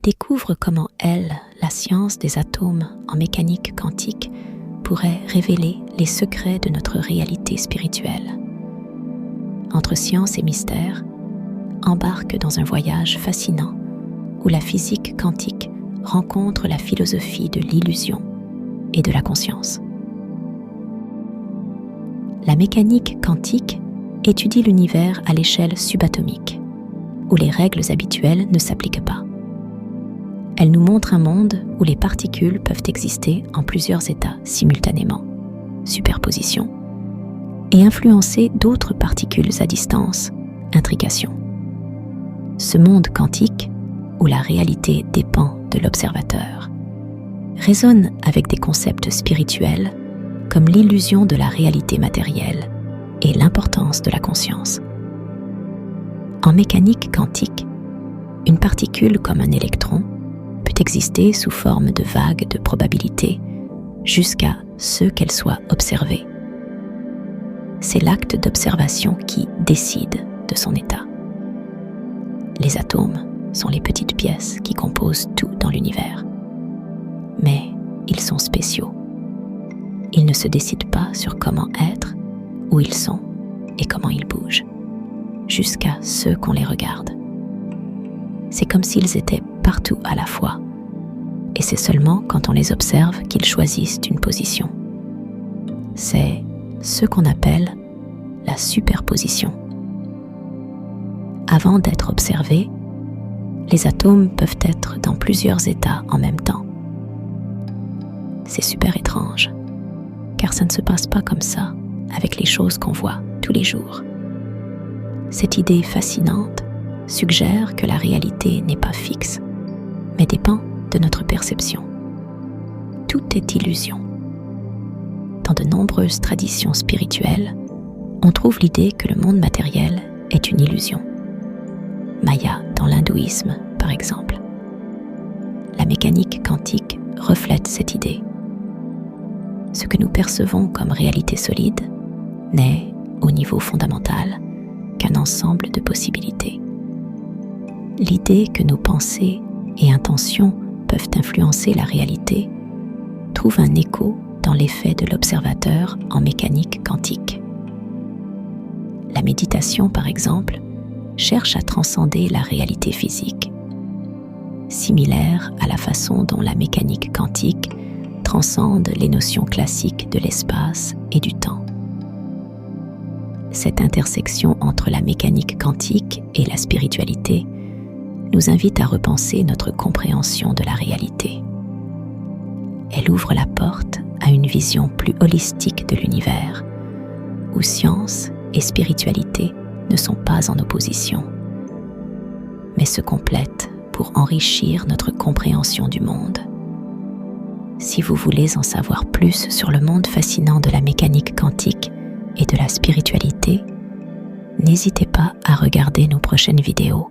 découvre comment la science des atomes en mécanique quantique, pourrait révéler les secrets de notre réalité spirituelle. Entre science et mystère, embarque dans un voyage fascinant où la physique quantique rencontre la philosophie de l'illusion et de la conscience. La mécanique quantique étudie l'univers à l'échelle subatomique, où les règles habituelles ne s'appliquent pas. Elle nous montre un monde où les particules peuvent exister en plusieurs états simultanément, superposition, et influencer d'autres particules à distance, intrication. Ce monde quantique, où la réalité dépend de l'observateur, résonne avec des concepts spirituels comme l'illusion de la réalité matérielle et l'importance de la conscience. En mécanique quantique, une particule comme un électron peut exister sous forme de vagues de probabilité jusqu'à ce qu'elle soit observée. C'est l'acte d'observation qui décide de son état. Les atomes sont les petites pièces qui composent tout dans l'univers. Mais ils sont spéciaux. Ils ne se décident pas sur comment être, où ils sont et comment ils bougent, jusqu'à ce qu'on les regarde. C'est comme s'ils étaient partout à la fois, et c'est seulement quand on les observe qu'ils choisissent une position. C'est ce qu'on appelle la superposition. Avant d'être observés, les atomes peuvent être dans plusieurs états en même temps. C'est super étrange, car ça ne se passe pas comme ça avec les choses qu'on voit tous les jours. Cette idée fascinante suggère que la réalité n'est pas fixe, mais dépend de notre perception. Tout est illusion. Dans de nombreuses traditions spirituelles, on trouve l'idée que le monde matériel est une illusion. Maya dans l'hindouisme, par exemple. La mécanique quantique reflète cette idée. Ce que nous percevons comme réalité solide n'est, au niveau fondamental, qu'un ensemble de possibilités. L'idée que nos pensées et intentions peuvent influencer la réalité trouve un écho dans l'effet de l'observateur en mécanique quantique. La méditation, par exemple, cherche à transcender la réalité physique, similaire à la façon dont la mécanique quantique transcende les notions classiques de l'espace et du temps. Cette intersection entre la mécanique quantique et la spiritualité nous invite à repenser notre compréhension de la réalité. Elle ouvre la porte à une vision plus holistique de l'univers, où science et spiritualité ne sont pas en opposition, mais se complètent pour enrichir notre compréhension du monde. Si vous voulez en savoir plus sur le monde fascinant de la mécanique quantique et de la spiritualité, n'hésitez pas à regarder nos prochaines vidéos.